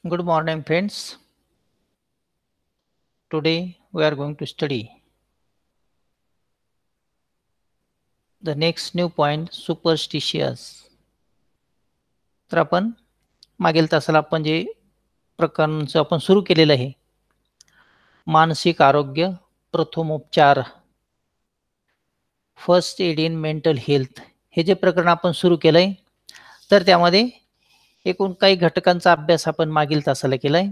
Good morning, friends. Today we are going to study the next new point, superstitious. तर आपण मागील तासाला आपण जे प्रकरणाचं आपण सुरू केलेलं आहे, मानसिक आरोग्य प्रथमोपचार, first aid in mental health, हे जे प्रकरण आपण सुरू केलंय, तर त्यामध्ये एकूण काही घटकांचा अभ्यास आपण मागील तासाला केलाय.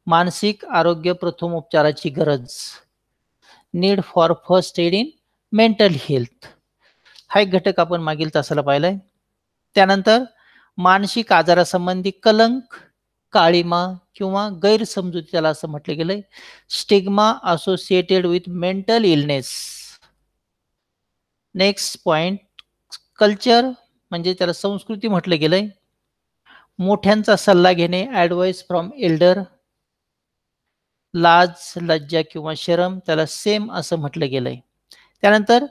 मानसिक आरोग्य प्रथमोपचाराची गरज, need for first aid in mental health, हा एक घटक आपण मागील तासाला पाहिलाय. त्यानंतर मानसिक आजारासंबंधी कलंक, काळिमा किंवा गैरसमजुती, त्याला असं म्हटलं गेलंय, stigma associated with mental illness. Next point, culture म्हणजे त्याला संस्कृती म्हटलं गेलंय. मोठ्यांचा सल्ला घेणे, ॲडवाइस फ्रॉम एल्डर. लाज, लज्जा किंवा शरम, त्याला सेम असं म्हटलं गेलंय. त्यानंतर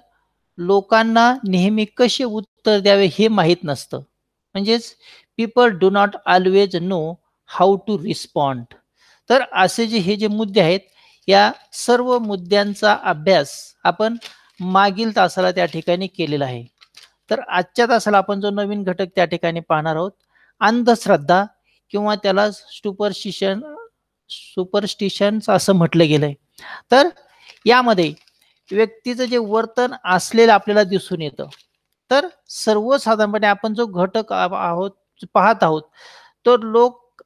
लोकांना नेहमी कसे उत्तर द्यावे हे माहीत नसतं, म्हणजेच people do not always know how to respond. तर असे हे जे मुद्दे आहेत, या सर्व मुद्द्यांचा अभ्यास आपण मागील तासाला त्या ठिकाणी केलेला आहे. तर आजच्या तासाला आपण जो नवीन घटक त्या ठिकाणी पाहणार आहोत, अंधश्रद्धा किंवा त्याला सुपरस्टिशन्स असं म्हटलं गेलंय. तर यामध्ये व्यक्तीचं जे वर्तन असलेलं आपल्याला दिसून येतं. तर सर्वसाधारणपणे आपण जो घटक पाहत आहोत, तो लोक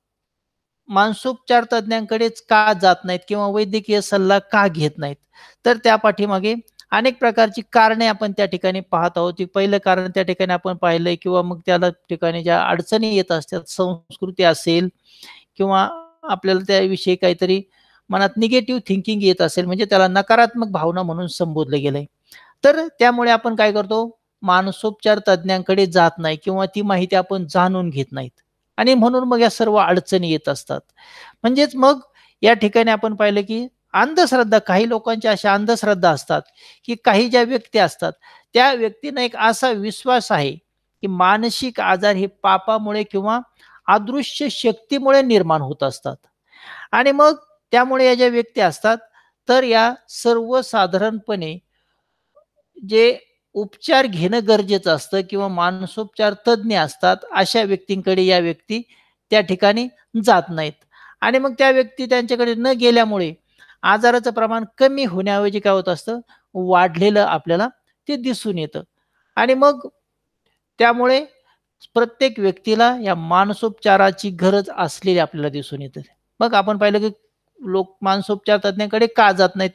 मानसोपचार तज्ञांकडेच का जात नाहीत किंवा वैद्यकीय सल्ला का घेत नाहीत, तर त्या पाठीमागे अनेक प्रकारची कारणे आपण त्या ठिकाणी पाहत आहोत. पहिलं कारण त्या ठिकाणी आपण पाहिलंय, किंवा मग त्याला ठिकाणी ज्या अडचणी येत असतात, संस्कृती असेल किंवा आपल्याला त्याविषयी काहीतरी मनात निगेटिव्ह थिंकिंग येत असेल, म्हणजे त्याला नकारात्मक भावना म्हणून संबोधलं गेलंय. तर त्यामुळे आपण काय करतो, मानसोपचार तज्ञांकडे जात नाही किंवा ती माहिती आपण जाणून घेत नाहीत, आणि म्हणून मग या सर्व अडचणी येत असतात. म्हणजेच मग या ठिकाणी आपण पाहिलं की अंधश्रद्धा, काही लोकांच्या अशा अंधश्रद्धा असतात की काही ज्या व्यक्ती असतात, त्या व्यक्तींना एक असा विश्वास आहे की मानसिक आजार हे पापामुळे किंवा अदृश्य शक्तीमुळे निर्माण होत असतात. आणि मग त्यामुळे या ज्या व्यक्ती असतात, तर या सर्वसाधारणपणे जे उपचार घेणं गरजेचं असतं किंवा मानसोपचार तज्ञ असतात, अशा व्यक्तींकडे या व्यक्ती त्या ठिकाणी जात नाहीत. आणि मग त्या व्यक्ती त्यांच्याकडे न गेल्यामुळे आजाराचं प्रमाण कमी होण्याऐवजी काय होत असतं, वाढलेलं आपल्याला ते दिसून येतं. आणि मग त्यामुळे प्रत्येक व्यक्तीला या मानसोपचाराची गरज असलेली आपल्याला दिसून येते. मग आपण पाहिलं की लोक मानसोपचार तज्ञाकडे का जात नाही,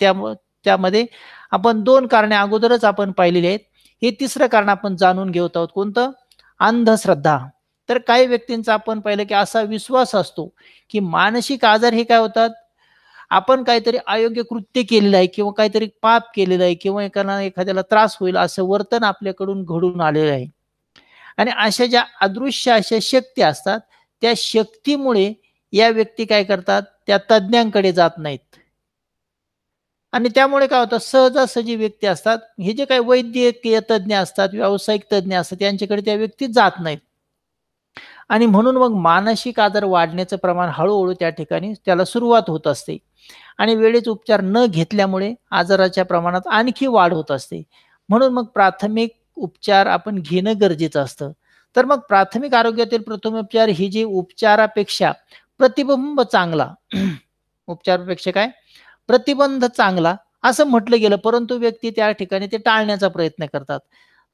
त्यामध्ये आपण 2 कारणे अगोदरच आपण पाहिलेली आहेत. हे तिसरं कारण आपण जाणून घेत आहोत, कोणतं? अंधश्रद्धा. तर काही व्यक्तींचा आपण पाहिलं की असा विश्वास असतो की मानसिक आजार हे काय होतात, आपण काहीतरी अयोग्य कृत्य केलेलं आहे किंवा काहीतरी पाप केलेलं आहे किंवा एखाद्याला त्रास होईल असं वर्तन आपल्याकडून घडून आलेलं आहे. आणि अशा ज्या अदृश्य अशा शक्ती असतात, त्या शक्तीमुळे या व्यक्ती काय करतात, त्या तज्ञांकडे जात नाहीत. आणि त्यामुळे काय होतं, सहजासहजी व्यक्ती असतात, हे जे काही वैद्यकीय तज्ञ असतात, व्यावसायिक तज्ञ असतात, यांच्याकडे त्या व्यक्ती जात नाहीत. आणि म्हणून मग मानसिक आजार वाढण्याचं प्रमाण हळू त्या ठिकाणी त्याला सुरुवात होत असते. आणि वेळेत उपचार न घेतल्यामुळे आजाराच्या प्रमाणात आणखी वाढ होत असते. म्हणून मग प्राथमिक उपचार आपण घेणं गरजेचं असतं. तर मग प्राथमिक आरोग्यातील प्रथमोपचार ही जी उपचारापेक्षा प्रतिबंब चांगला उपचारापेक्षा काय, प्रतिबंध चांगला असं म्हटलं गेलं, परंतु व्यक्ती त्या ठिकाणी ते टाळण्याचा प्रयत्न करतात.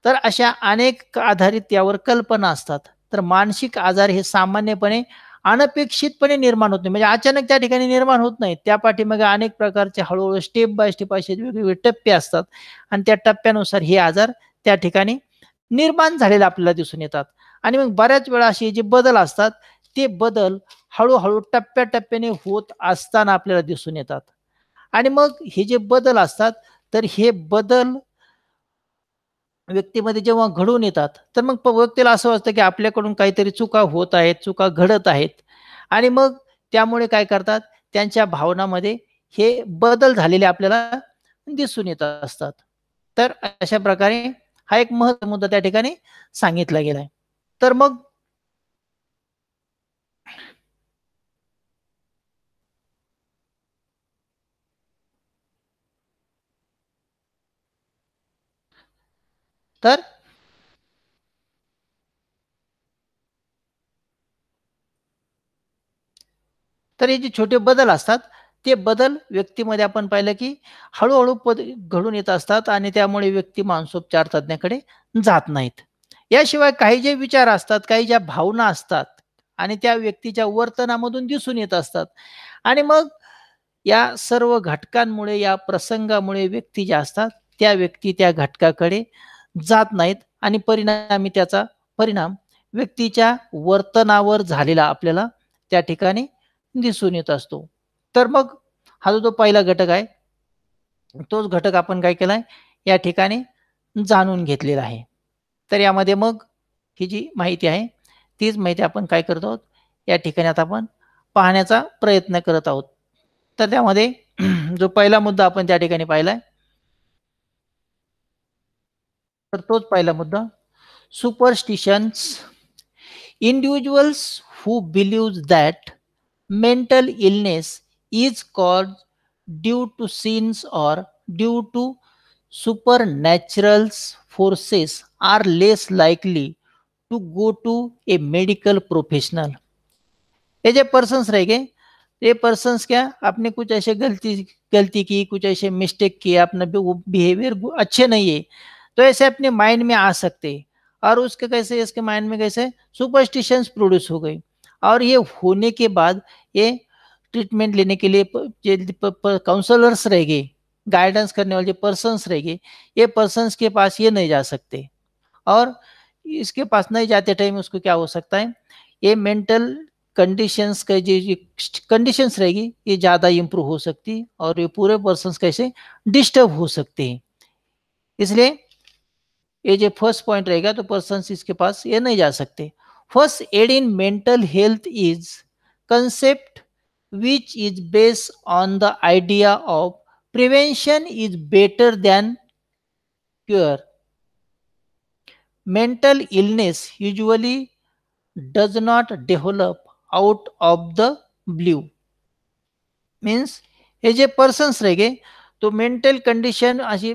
तर अशा अनेक आधारित यावर कल्पना असतात. तर मानसिक आजार हे सामान्यपणे अनपेक्षितपणे निर्माण होत नाही, म्हणजे अचानक त्या ठिकाणी निर्माण होत नाही. त्या पाठीमागे अनेक प्रकारचे हळूहळू स्टेप बाय स्टेप असे वेगवेगळे टप्पे असतात, आणि त्या टप्प्यानुसार हे आजार त्या ठिकाणी निर्माण झालेले आपल्याला दिसून येतात. आणि मग बऱ्याच वेळा असे जे बदल असतात, ते बदल हळूहळू टप्प्याटप्प्याने होत असताना आपल्याला दिसून येतात. आणि मग हे जे बदल असतात, तर हे बदल व्यक्तीमध्ये जेव्हा घडून येतात, तर मग व्यक्तीला असं वाटतं की आपल्याकडून काहीतरी चुका होत आहेत, चुका घडत आहेत. आणि मग त्यामुळे काय करतात, त्यांच्या भावनामध्ये हे बदल झालेले आपल्याला दिसून येत असतात. तर अशा प्रकारे हा एक महत्त्वाचा मुद्दा त्या ठिकाणी सांगितला गेलाय. तर मग तर तर हे जे छोटे बदल असतात, ते बदल व्यक्तीमध्ये आपण पाहिलं की हळू-हळू घडून येत असतात आणि त्यामुळे व्यक्ती मानसोपचार तज्ञाकडे जात नाहीत. याशिवाय काही जे विचार असतात, काही ज्या भावना असतात आणि त्या व्यक्तीच्या वर्तनामधून दिसून येत असतात आणि मग या सर्व घटकांमुळे, या प्रसंगामुळे व्यक्ती ज्या असतात, त्या व्यक्ती त्या घटकाकडे जात नाहीत आणि परिणामी त्याचा परिणाम व्यक्तीच्या वर्तनावर झालेला आपल्याला त्या ठिकाणी दिसून येत असतो. तर मग हा जो पहिला घटक आहे, तोच घटक आपण काय केलाय, या ठिकाणी जाणून घेतलेला आहे. तर यामध्ये मग ही जी माहिती आहे, तीच माहिती आपण काय करत आहोत, या ठिकाणी आता आपण पाहण्याचा प्रयत्न करत आहोत. तर त्यामध्ये जो पहिला मुद्दा आपण त्या ठिकाणी पाहिलाय, तर तोच पहिला मुद्दा सुपरस्टिशन्स. Individuals who believe that mental illness is caused due to sins or due to supernatural forces are less likely to go to a medical professional. ये जो पर्सन्स रहेंगे, ये पर्सन्स क्या आपने कुछ ऐसे गलती की, कुछ ऐसे मिस्टेक किए, अपना बिहेवियर अच्छे नहीं है, तो ऐसे अपने माइंड में आ सकते हैं और उसके कैसे इसके माइंड में कैसे सुपरस्टिशंस प्रोड्यूस हो गई और ये होने के बाद ये ट्रीटमेंट लेने के लिए काउंसलर्स रहेंगे, गाइडेंस करने वाले पर्सन्स रहेंगे, ये पर्सन्स के पास ये नहीं जा सकते और इसके पास नहीं जाते टाइम उसको क्या हो सकता है, ये मेंटल कंडीशंस का जो कंडीशंस रहेगी ये ज़्यादा इम्प्रूव हो सकती है और ये पूरे पर्सन्स कैसे डिस्टर्ब हो सकते हैं। इसलिए ये जो फर्स्ट पॉइंट रहेगा तो पर्सन्स इसके पास ये नहीं जा सकते। First aid in mental health is concept which is based on the idea of prevention is better than cure. Mental illness usually does not develop out of the blue. Means हे जे persons रहेंगे तो mental condition ऐसी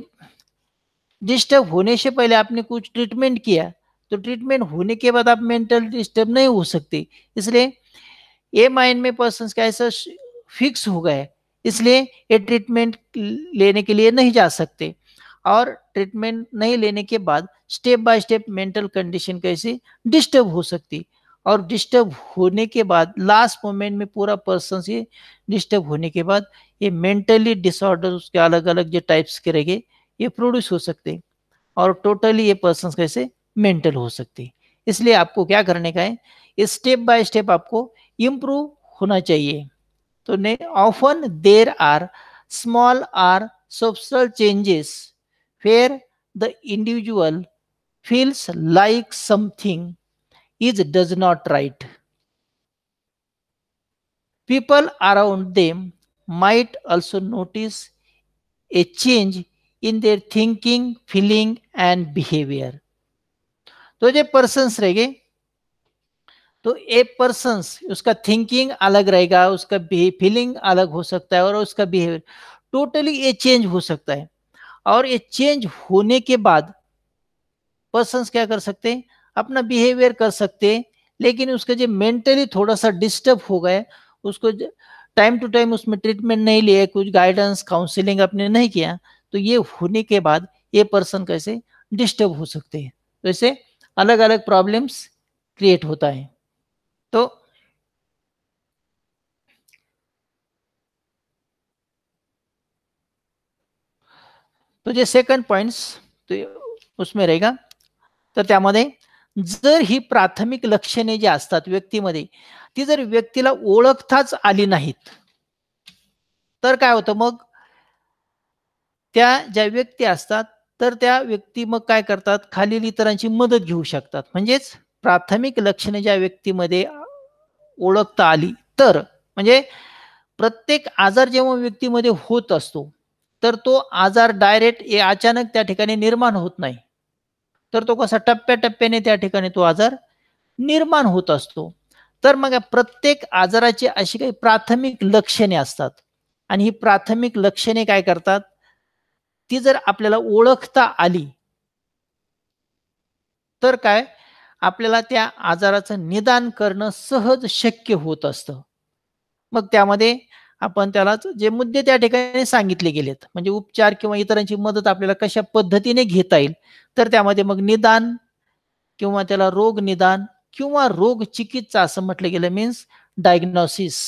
disturb होने से पहले आपने कुछ treatment KIA तो treatment होने के बाद आप मेंटल डिस्टर्ब नहीं हो सकते, इसलिए ये माइंड में पर्सन्स का ऐसा फिक्स हो गया है, इसलिए ये ट्रीटमेंट लेने के लिए नहीं जा सकते और ट्रीटमेंट नहीं लेने के बाद step by step mental condition कैसे डिस्टर्ब हो सकती और डिस्टर्ब होने के बाद लास्ट मोमेंट में पूरा पर्सन ये डिस्टर्ब होने के बाद ये मेंटली डिसऑर्डर उसके अलग अलग जो टाइप्स के रहेंगे ये प्रोड्यूस हो सकते और टोटली ये पर्सन कैसे मेंटल हो सकते। इसलिए आपको क्या करने का है, स्टेप बाय स्टेप आपको इम्प्रूव होना चाहिए। तो ने often there are small or substantial changes where the individual feels like something is does not right. People around them might also notice a change in their thinking, feeling and behavior. तो जो persons रहेंगे तो एक persons उसका thinking अलग रहेगा, उसका feeling अलग हो सकता है और उसका बिहेवियर टोटली ये चेंज हो सकता है और ये चेंज होने के बाद पर्सन्स क्या कर सकते हैं, अपना बिहेवियर कर सकते हैं, लेकिन उसका जो मेंटली थोड़ा-सा डिस्टर्ब हो गया, उसको टाइम टू टाइम उसमें ट्रीटमेंट नहीं लिया, कुछ गाइडेंस, काउंसलिंग आपने नहीं किया, तो ये होने के बाद ये पर्सन कैसे डिस्टर्ब हो सकते हैं। तो ऐसे अलग-अलग प्रॉब्लम्स क्रिएट होता है। तो तो जे सेकंड पॉइंट्स ते उसमें रहेगा, तर त्यामध्ये जर ही प्राथमिक लक्षणे जी असतात व्यक्तीमध्ये, ती जर व्यक्तीला ओळखताच आली नाहीत, तर काय होतं मग त्या ज्या व्यक्ती असतात, तर त्या व्यक्ती मग काय करतात, खालील इतरांची मदत घेऊ शकतात. म्हणजेच प्राथमिक लक्षणे ज्या व्यक्तीमध्ये ओळखता आली, तर म्हणजे प्रत्येक आजार जेव्हा व्यक्तीमध्ये होत असतो, तर तो आजार डायरेक्ट अचानक त्या ठिकाणी निर्माण होत नाही. तर तो कसा टप्प्याटप्प्याने त्या ठिकाणी तो आजार निर्माण होत असतो. तर मग या प्रत्येक आजाराची अशी काही प्राथमिक लक्षणे असतात आणि ही प्राथमिक लक्षणे काय करतात, ती जर आपल्याला ओळखता आली, तर काय आपल्याला त्या आजाराचं निदान करणं सहज शक्य होत असतं. मग त्यामध्ये आपण त्यालाच जे मुद्दे त्या ठिकाणी सांगितले गेलेत, म्हणजे उपचार किंवा इतरांची मदत आपल्याला कशा पद्धतीने घेता येईल, तर त्यामध्ये मग निदान किंवा त्याला रोग निदान किंवा रोग चिकित्सा असं म्हटलं गेलं मीन्स डायग्नोसिस.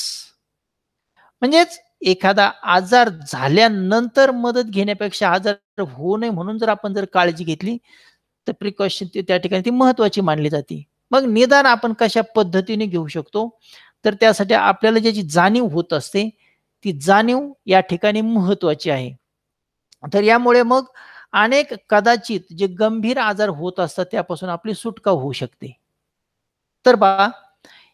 म्हणजेच एखादा आजार झाल्यानंतर मदत घेण्यापेक्षा आजार होऊ नये म्हणून जर आपण जर काळजी घेतली, तर प्रिकॉशन त्या ठिकाणी ती महत्त्वाची मानली जाते. मग निदान आपण कशा पद्धतीने घेऊ शकतो, तर त्यासाठी आपल्याला ज्याची जाणीव होत असते, ती जाणीव या ठिकाणी महत्त्वाची आहे. तर यामुळे मग अनेक कदाचित जे गंभीर आजार होत असतात त्यापासून आपली सुटका होऊ शकते. तर पहा,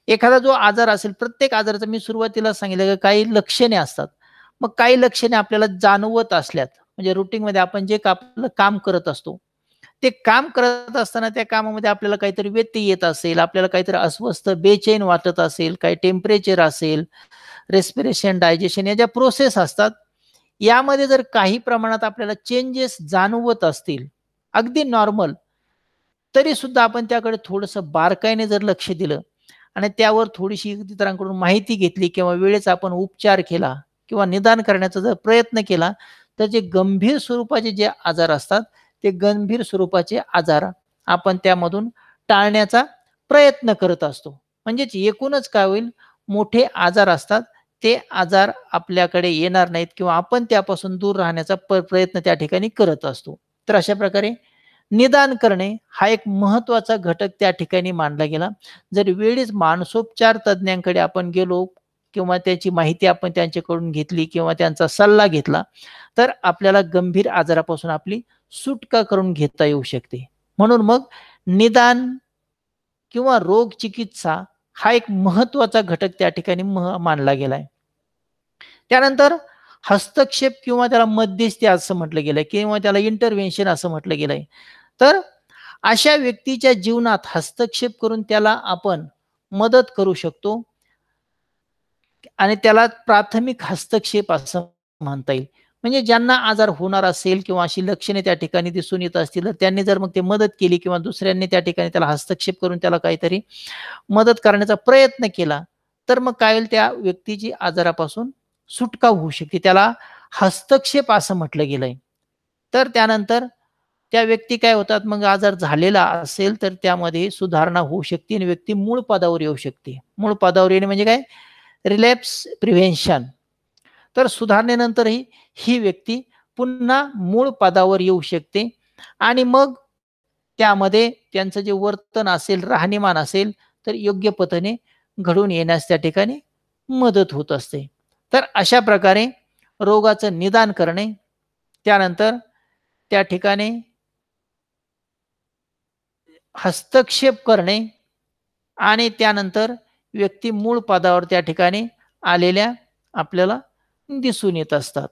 एखादा जो आजार असेल, प्रत्येक आजाराचं मी सुरुवातीला सांगितलं की काही लक्षणे असतात. मग काही लक्षणे आपल्याला जाणवत असल्यात, म्हणजे रुटीनमध्ये आपण जे आपलं काम करत असतो, ते काम करत असताना त्या कामामध्ये आपल्याला काहीतरी व्यत्यय येत असेल, आपल्याला काहीतरी अस्वस्थ, बेचैन वाटत असेल, काही टेम्परेचर असेल, रेस्पिरेशन, डायजेशन या ज्या प्रोसेस असतात, यामध्ये जर काही प्रमाणात आपल्याला चेंजेस जाणवत असतील, अगदी नॉर्मल, तरी सुद्धा आपण त्याकडे थोडंसं बारकाईने जर लक्ष दिलं आणि त्यावर थोडीशी इतरांकडून माहिती घेतली किंवा वेळेचा आपण उपचार केला किंवा निदान करण्याचा जर प्रयत्न केला, तर जे गंभीर स्वरूपाचे जे आजार असतात, ते गंभीर स्वरूपाचे आजार आपण त्यामधून टाळण्याचा प्रयत्न करत असतो. म्हणजेच एकूणच काय होईल, मोठे आजार असतात, ते आजार आपल्याकडे येणार नाहीत किंवा आपण त्यापासून दूर राहण्याचा प्रयत्न त्या ठिकाणी करत असतो. तर अशा प्रकारे निदान करणे हा एक महत्त्वाचा घटक त्या ठिकाणी मानला गेला. जर वेळीच मानसोपचार तज्ञांकडे आपण गेलो किंवा त्याची माहिती आपण त्यांच्याकडून घेतली किंवा त्यांचा सल्ला घेतला, तर आपल्याला गंभीर आजारापासून आपली सुटका करून घेता येऊ शकते. म्हणून मग निदान किंवा रोग चिकित्सा हा एक महत्त्वाचा घटक त्या ठिकाणी मानला गेलाय. त्यानंतर हस्तक्षेप किंवा त्याला मध्यस्थी असं म्हटलं गेलंय किंवा त्याला इंटरव्हेन्शन असं म्हटलं गेलंय. तर अशा व्यक्तीच्या जीवनात हस्तक्षेप करून त्याला आपण मदत करू शकतो आणि त्याला प्राथमिक हस्तक्षेप असं म्हणता येईल. म्हणजे ज्यांना आजार होणार असेल किंवा अशी लक्षणे त्या ठिकाणी दिसून येत असतील, तर त्यांनी जर मग ते मदत केली किंवा दुसऱ्यांनी त्या ठिकाणी त्याला हस्तक्षेप करून त्याला काहीतरी मदत करण्याचा प्रयत्न केला, तर मग काय होईल, त्या व्यक्तीची आजारापासून सुटका होऊ शकते. त्याला हस्तक्षेप असं म्हटलं गेलंय. तर त्यानंतर त्या व्यक्ती काय होतात, मग आजार झालेला असेल तर त्यामध्ये सुधारणा होऊ शकते आणि व्यक्ती मूळ पदावर येऊ शकते. मूळ पदावर येणे म्हणजे काय? Relapse prevention. तर सुधारणेनंतरही ही व्यक्ती पुन्हा मूळ पदावर येऊ शकते आणि मग त्यामध्ये त्यांचं जे वर्तन असेल, राहणीमान असेल, तर योग्य पद्धतीने घडून येण्यास त्या ठिकाणी मदत होत असते. तर अशा प्रकारे रोगाचं निदान करणे, त्यानंतर त्या ठिकाणी हस्तक्षेप करणे आणि त्यानंतर व्यक्ती मूळ पदावर त्या ठिकाणी आलेल्या आपल्याला दिसून येत असतात.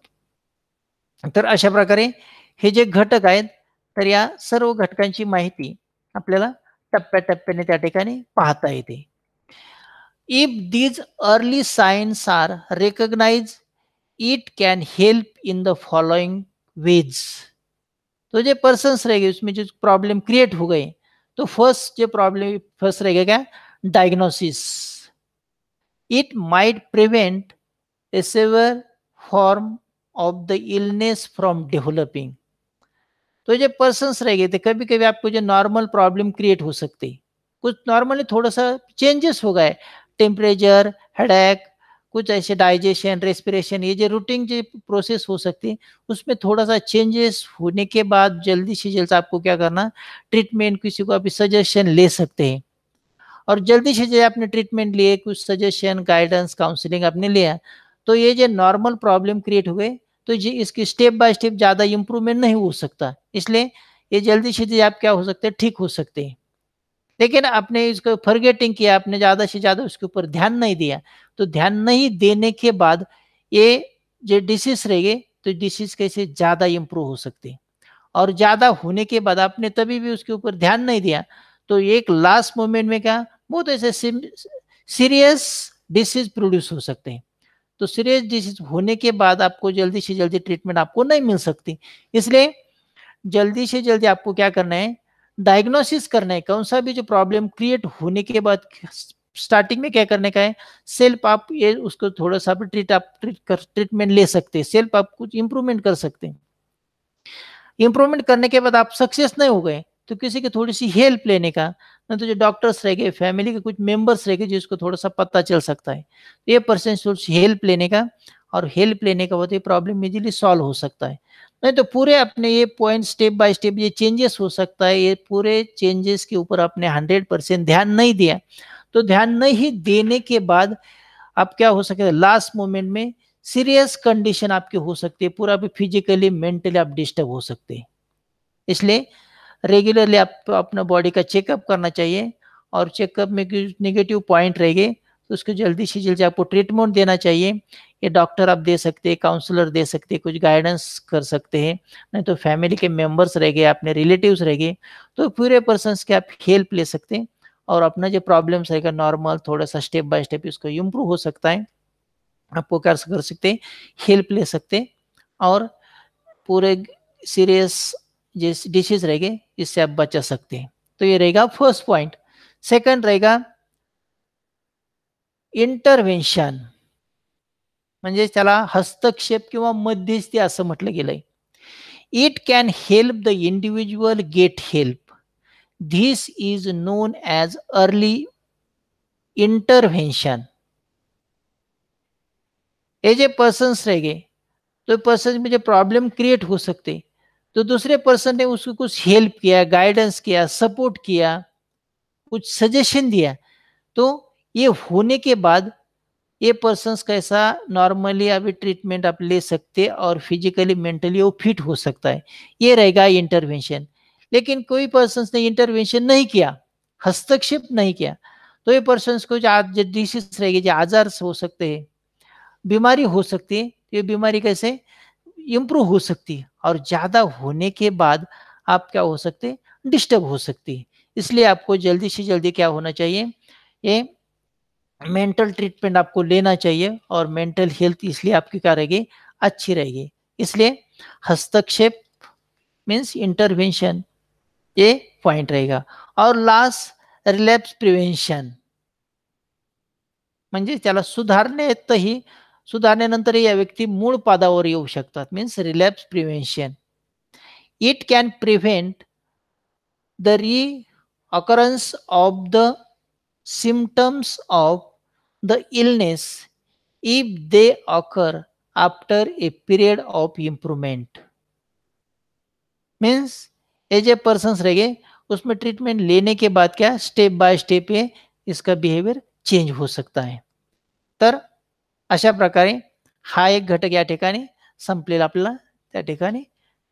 तर अशा प्रकारे हे जे घटक आहेत, तर या सर्व घटकांची माहिती आपल्याला टप्प्याटप्प्याने त्या ठिकाणी पाहता येते. If these early signs are recognized, it can help in the following ways. तो जो पर्सन्स रहेंगे उसमें जो प्रॉब्लम क्रिएट हो गए, तो फर्स्ट जो प्रॉब्लम फर्स्ट रहेगा क्या? Diagnosis. It might prevent a severe form of the illness from developing. तो जो पर्सन्स रहेंगे, तो कभी-कभी आपको जो नॉर्मल प्रॉब्लम क्रिएट हो सकती है, कुछ नॉर्मली थोड़ा-सा चेंजेस हो गए, टेम्परेचर, हेडेक, कुछ ऐसे डाइजेशन, रेस्पिरेशन, ये जो रूटीन जो प्रोसेस हो सकती है, उसमें थोड़ा-सा चेंजेस होने के बाद जल्दी से जल्द आपको क्या करना, ट्रीटमेंट किसी को आप सजेशन ले सकते हैं और जल्दी से जल्द आपने ट्रीटमेंट लिए, कुछ सजेशन, गाइडेंस, काउंसलिंग आपने लिया, तो ये जो नॉर्मल प्रॉब्लम क्रिएट हो गए, तो ये इसकी स्टेप बाय स्टेप ज़्यादा इम्प्रूवमेंट नहीं हो सकता। इसलिए ये जल्दी से जल्द आप क्या हो सकते हैं, ठीक हो सकते हैं। लेकिन आपने इसको फॉरगेटिंग किया, आपने ज़्यादा से ज़्यादा उसके ऊपर ध्यान नहीं दिया, तो ध्यान नहीं देने के बाद ये जो डिसीज़ रहेंगे, तो डिसीज़ कैसे ज़्यादा इम्प्रूव हो सकते हैं। और ज्यादा होने के बाद आपने तभी भी उसके ऊपर ध्यान नहीं दिया, तो एक लास्ट मोमेंट में क्या बहुत ऐसे सीरियस डिसीज प्रोड्यूस हो सकते हैं। तो सीरियस डिसीज होने के बाद आपको जल्दी से जल्दी ट्रीटमेंट आपको नहीं मिल सकती। इसलिए जल्दी से जल्दी आपको क्या करना है, डायग्नोसिस करना है, कौन सा भी जो प्रॉब्लम क्रिएट होने के बाद स्टार्टिंग में क्या करने का है, सेल्फ आप ये उसको थोड़ा सा भी ट्रीटमेंट ले सकते हैं, सेल्फ आप कुछ इंप्रूवमेंट कर सकते हैं। इंप्रूवमेंट करने के बाद आप सक्सेस नहीं हो गए तो किसी की थोड़ी सी हेल्प लेने का, नहीं तो जो डॉक्टर्स रह गए, फैमिली के कुछ मेंबर्स रह गए जिसको थोड़ा सा पता चल सकता है, तो ये पर्सन हेल्प लेने का, और हेल्प लेने का बाद ये प्रॉब्लम इजीली सॉल्व हो सकता है। नहीं तो पूरे अपने ये पॉइंट स्टेप बाय स्टेप ये चेंजेस हो सकता है, ये पूरे चेंजेस के ऊपर आपने 100% ध्यान नहीं दिया, तो ध्यान नहीं देने के बाद आप क्या हो सकता है, लास्ट मोमेंट में सीरियस कंडीशन आपकी हो सकती है, पूरा भी फिजिकली मेंटली आप डिस्टर्ब हो सकते हैं। इसलिए रेगुलरली आप अपना बॉडी का चेकअप करना चाहिए, और चेकअप में कुछ नेगेटिव पॉइंट रहेंगे तो उसको जल्दी से जल्दी आपको ट्रीटमेंट देना चाहिए। ये डॉक्टर आप दे सकते हैं, काउंसलर दे सकते हैं, कुछ गाइडेंस कर सकते हैं, नहीं तो फैमिली के मेंबर्स रह गए, अपने रिलेटिव्स रह गए, तो पूरे पर्सन्स के आप हेल्प ले सकते हैं, और अपना जो प्रॉब्लम्स रहेगा नॉर्मल थोड़ा सा स्टेप बाय स्टेप इसको इम्प्रूव हो सकता है। आपको क्या कर सकते हैं, हेल्प ले सकते हैं, और पूरे सीरियस जिस डिसीज रहेंगे इससे आप बचा सकते हैं। तो ये रहेगा फर्स्ट पॉइंट। सेकंड रहेगा इंटरव्हेन्शन, म्हणजे त्याला हस्तक्षेप किंवा मध्यस्थी असं म्हटलं गेलंय. It can help the individual get help. This is non as early intervention. ये जो पर्सन्स रहेंगे, तो पर्सन में जो प्रॉब्लम क्रिएट हो सकते, तो दूसरे पर्सन ने उसको कुछ हेल्प किया, गाइडेंस किया, सपोर्ट किया, कुछ सजेशन दिया, तो ये होने के बाद ये पर्सन्स कैसा नॉर्मली अभी ट्रीटमेंट आप ले सकते और फिजिकली मेंटली वो फिट हो सकता है, ये रहेगा इंटरवेंशन। लेकिन कोई पर्सन्स ने इंटरवेंशन नहीं किया, हस्तक्षेप नहीं किया, तो ये पर्सन्स को जो डिसीज रहेगी, जो आजार हो सकते हैं, बीमारी हो सकती है, ये बीमारी कैसे इम्प्रूव हो सकती है, और ज्यादा होने के बाद आप क्या हो सकते हैं, डिस्टर्ब हो सकती है। इसलिए आपको जल्दी से जल्दी क्या होना चाहिए, ये मेंटल ट्रीटमेंट आपको लेना चाहिए, और मेंटल हेल्थ इसलिए आपकी क्या रहेगी, अच्छी रहेगी। इसलिए हस्तक्षेप मीन्स इंटरवेंशन ये पॉइंट रहेगा। और लास्ट रिलॅप्स प्रिव्हेन्शन, म्हणजे त्याला सुधारण्यातही, सुधारण्यानंतर या व्यक्ती मूळ पदावर येऊ शकतात, means relapse prevention. It can prevent the reoccurrence of the symptoms of the illness if they occur after a period of improvement. Means ये जो पर्सन्स रहेंगे उसमें ट्रीटमेंट लेने के बाद क्या स्टेप बाय स्टेप ये इसका बिहेवियर चेंज हो सकता है. तर अशा प्रकारे हा एक घटक या ठिकाणी संपलेला आपल्याला त्या ठिकाणी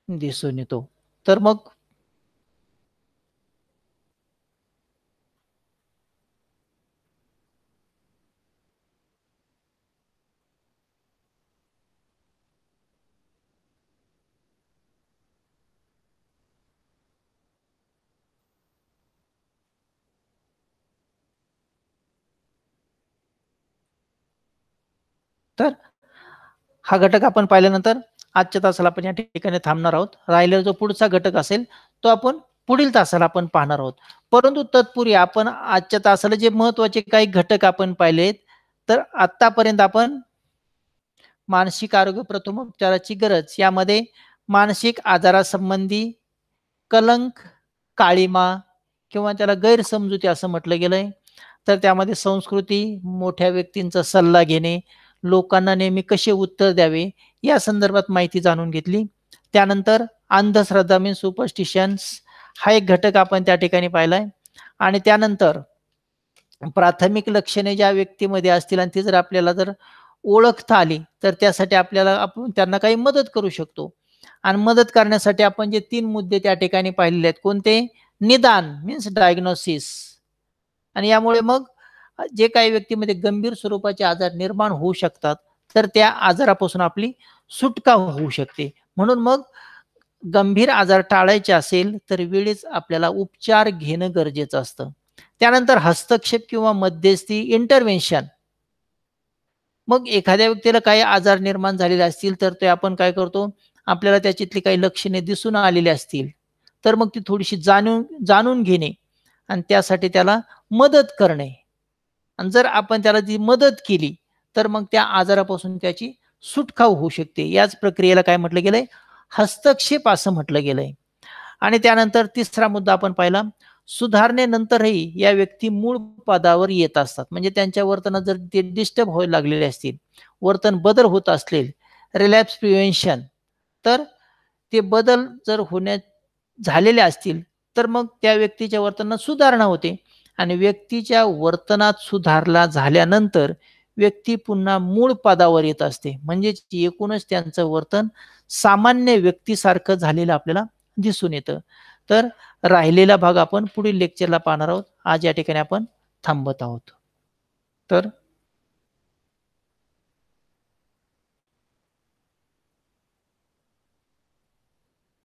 दिसून येतो. तर मग तर हा घटक आपण पाहिल्यानंतर आजच्या तासाला आपण या ठिकाणी थांबणार आहोत. राहिलेला जो पुढचा घटक असेल तो आपण पुढील तासाला आपण पाहणार आहोत. परंतु तत्पूर्वी आपण आजच्या तासाला जे महत्त्वाचे काही घटक आपण पाहिलेत, तर आतापर्यंत आपण मानसिक आरोग्य प्रथमोपचाराची गरज यामध्ये मानसिक आजारासंबंधी कलंक, काळिमा किंवा त्याला गैरसमजुती असं म्हटलं गेलंय. तर त्यामध्ये संस्कृती, मोठ्या व्यक्तींचा सल्ला घेणे, लोकांना नेहमी कसे उत्तर द्यावे या संदर्भात माहिती जाणून घेतली. त्यानंतर अंधश्रद्धा मीन्स सुपरस्टिशन्स हा एक घटक आपण त्या ठिकाणी पाहिलाय. आणि त्यानंतर प्राथमिक लक्षणे ज्या व्यक्तीमध्ये असतील आणि ती जर आपल्याला जर ओळखता आली, तर त्यासाठी आपल्याला आपण त्यांना काही मदत करू शकतो. आणि मदत करण्यासाठी आपण जे 3 मुद्दे त्या ठिकाणी पाहिलेले आहेत, कोणते? निदान मीन्स डायग्नोसिस. आणि यामुळे मग जे काही व्यक्तीमध्ये गंभीर स्वरूपाचे आजार निर्माण होऊ शकतात, तर त्या आजारापासून आपली सुटका होऊ शकते. म्हणून मग गंभीर आजार टाळायचे असेल तर वेळीच आपल्याला उपचार घेणं गरजेचं असतं. त्यानंतर हस्तक्षेप किंवा मध्यस्थी इंटरव्हेन्शन. मग एखाद्या व्यक्तीला काही आजार निर्माण झालेले असतील, तर ते आपण काय करतो, आपल्याला त्याच्यातली काही लक्षणे दिसून आलेली असतील, तर मग ती थोडीशी जाणून जाणून घेणे आणि त्यासाठी त्याला मदत करणे. आणि जर आपण त्याला ती मदत केली, तर मग त्या आजारापासून त्याची सुटका होऊ शकते. याच प्रक्रियेला काय म्हटलं गेलंय? हस्तक्षेप असं म्हटलं गेलंय. आणि त्यानंतर तिसरा मुद्दा आपण पाहिला, सुधारणेनंतरही या व्यक्ती मूळ पदावर येत असतात. म्हणजे त्यांच्या वर्तनात जर ते डिस्टर्ब व्हायला लागलेले असतील, वर्तन बदल होत असतील, रिलॅप्स प्रिव्हेन्शन, तर ते बदल जर झालेले असतील, तर मग त्या व्यक्तीच्या वर्तनात सुधारणा होते आणि व्यक्तीच्या वर्तनात सुधारणा झाल्यानंतर व्यक्ती पुन्हा मूळ पदावर येत असते. म्हणजेच एकूणच त्यांचं वर्तन सामान्य व्यक्तीसारखं झालेलं आपल्याला दिसून येतं. तर राहिलेला भाग आपण पुढील लेक्चरला पाहणार आहोत. आज या ठिकाणी आपण थांबत आहोत. तर